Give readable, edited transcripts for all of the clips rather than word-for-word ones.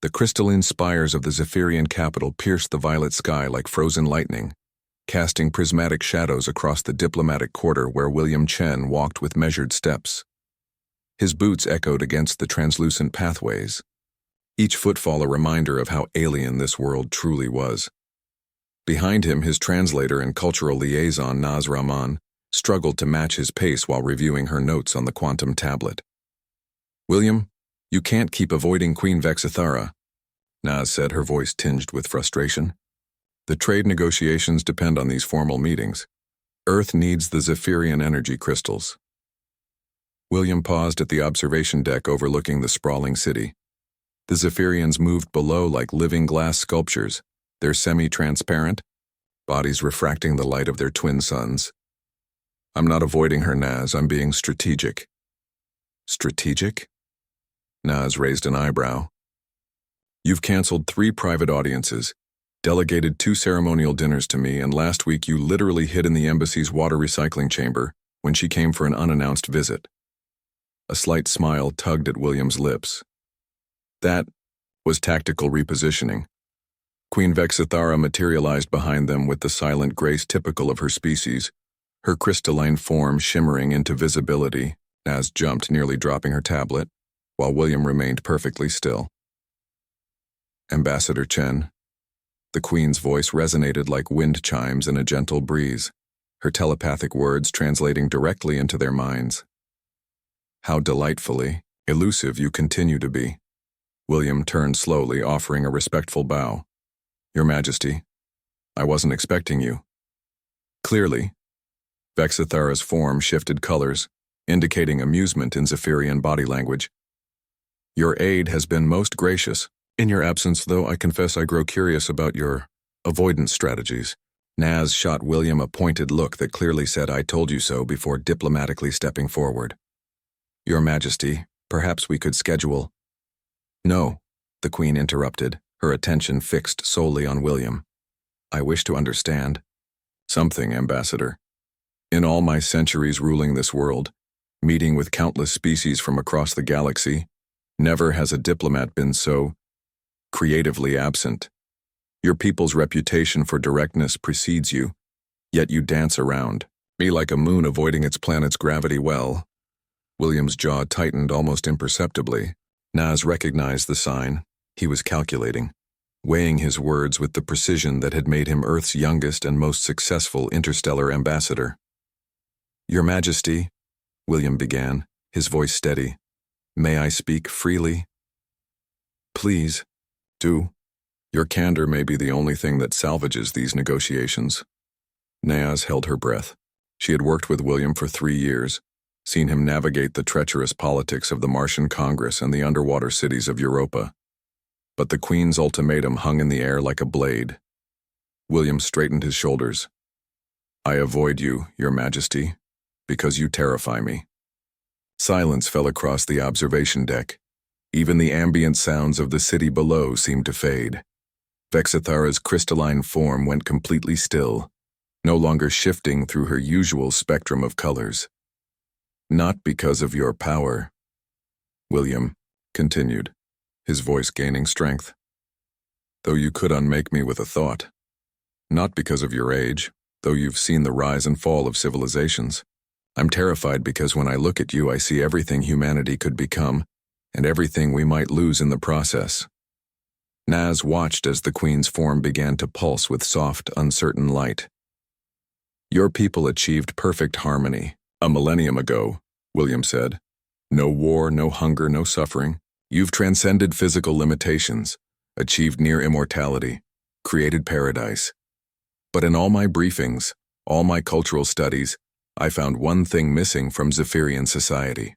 The crystalline spires of the Zephyrian capital pierced the violet sky like frozen lightning, casting prismatic shadows across the diplomatic quarter where William Chen walked with measured steps. His boots echoed against the translucent pathways, each footfall a reminder of how alien this world truly was. Behind him, his translator and cultural liaison, Naz Rahman, struggled to match his pace while reviewing her notes on the quantum tablet. "William, you can't keep avoiding Queen Vexithara," Naz said, her voice tinged with frustration. "The trade negotiations depend on these formal meetings. Earth needs the Zephyrian energy crystals." William paused at the observation deck overlooking the sprawling city. The Zephyrians moved below like living glass sculptures, their semi-transparent bodies refracting the light of their twin suns. "I'm not avoiding her, Naz. I'm being strategic." "Strategic?" Naz raised an eyebrow. "You've canceled 3 private audiences, delegated 2 ceremonial dinners to me, and last week you literally hid in the embassy's water recycling chamber when she came for an unannounced visit." A slight smile tugged at William's lips. "That was tactical repositioning. Queen Vexithara materialized behind them with the silent grace typical of her species, her crystalline form shimmering into visibility. Naz jumped, nearly dropping her tablet, while William remained perfectly still. "Ambassador Chen." The Queen's voice resonated like wind chimes in a gentle breeze, her telepathic words translating directly into their minds. "How delightfully elusive you continue to be." William turned slowly, offering a respectful bow. "Your Majesty, I wasn't expecting you." Clearly, Vexithara's form shifted colors, indicating amusement in Zephyrian body language. "Your aid has been most gracious. In your absence, though, I confess I grow curious about your avoidance strategies." Naz shot William a pointed look that clearly said, "I told you so," before diplomatically stepping forward. "Your Majesty, perhaps we could schedule—" "No," the Queen interrupted, her attention fixed solely on William. "I wish to understand something, Ambassador. In all my centuries ruling this world, meeting with countless species from across the galaxy, never has a diplomat been so creatively absent. Your people's reputation for directness precedes you, yet you dance around me like a moon avoiding its planet's gravity well." William's jaw tightened almost imperceptibly. Naz recognized the sign. He was calculating, weighing his words with the precision that had made him Earth's youngest and most successful interstellar ambassador. "Your Majesty," William began, his voice steady, "may I speak freely?" "Please, do. Your candor may be the only thing that salvages these negotiations." Naz held her breath. She had worked with William for 3 years, seen him navigate the treacherous politics of the Martian Congress and the underwater cities of Europa. But the Queen's ultimatum hung in the air like a blade. William straightened his shoulders. "I avoid you, Your Majesty, because you terrify me." Silence fell across the observation deck. Even the ambient sounds of the city below seemed to fade. Vexithara's crystalline form went completely still, no longer shifting through her usual spectrum of colors. "Not because of your power," William continued, his voice gaining strength, "though you could unmake me with a thought. Not because of your age, though you've seen the rise and fall of civilizations. I'm terrified because when I look at you I see everything humanity could become, and everything we might lose in the process." Naz watched as the Queen's form began to pulse with soft, uncertain light. "Your people achieved perfect harmony a millennium ago," William said. "No war, no hunger, no suffering. You've transcended physical limitations, achieved near immortality, created paradise. But in all my briefings, all my cultural studies, I found one thing missing from Zephyrian society."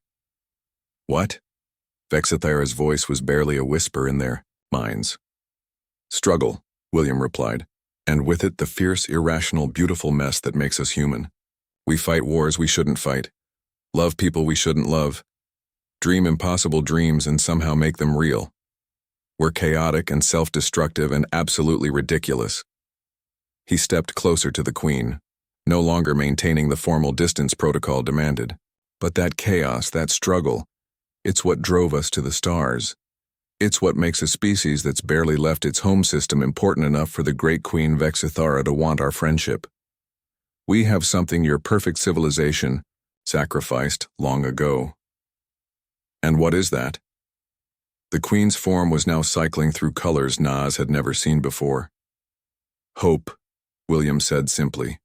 "What?" Vexithara's voice was barely a whisper in their minds. "Struggle," William replied, "and with it the fierce, irrational, beautiful mess that makes us human. We fight wars we shouldn't fight, love people we shouldn't love, dream impossible dreams and somehow make them real. We're chaotic and self-destructive and absolutely ridiculous." He stepped closer to the Queen, no longer maintaining the formal distance protocol demanded. "But that chaos, that struggle, it's what drove us to the stars. It's what makes a species that's barely left its home system important enough for the great Queen Vexithara to want our friendship. We have something your perfect civilization sacrificed long ago. And what is that? The Queen's form was now cycling through colors Nas had never seen before. Hope, William said simply.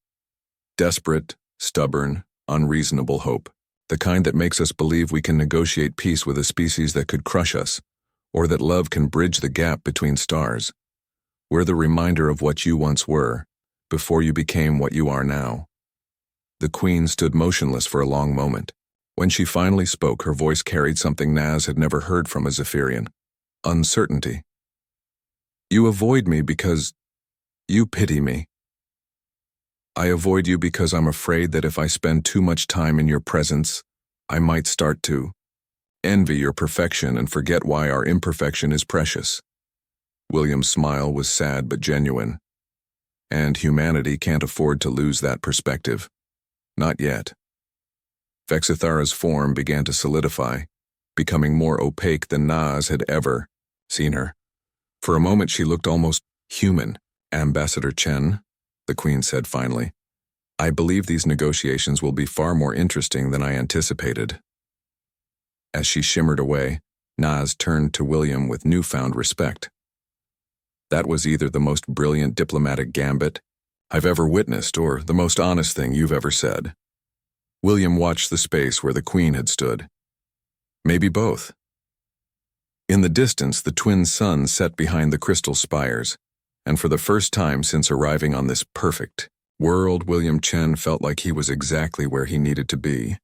Desperate, stubborn, unreasonable hope. The kind that makes us believe we can negotiate peace with a species that could crush us, or that love can bridge the gap between stars. We're the reminder of what you once were, before you became what you are now. The Queen stood motionless for a long moment. When she finally spoke, her voice carried something Nas had never heard from a Zephyrian. Uncertainty. You avoid me because you pity me. I avoid you because I'm afraid that if I spend too much time in your presence, I might start to envy your perfection and forget why our imperfection is precious. William's smile was sad but genuine. And humanity can't afford to lose that perspective. Not yet. Vexithara's form began to solidify, becoming more opaque than Nas had ever seen her. For a moment she looked almost human. Ambassador Chen, the Queen said finally, I believe these negotiations will be far more interesting than I anticipated. As she shimmered away, Nas turned to William with newfound respect. That was either the most brilliant diplomatic gambit I've ever witnessed or the most honest thing you've ever said. William watched the space where the Queen had stood. Maybe both. In the distance, the twin suns set behind the crystal spires, and for the first time since arriving on this perfect world, William Chen felt like he was exactly where he needed to be.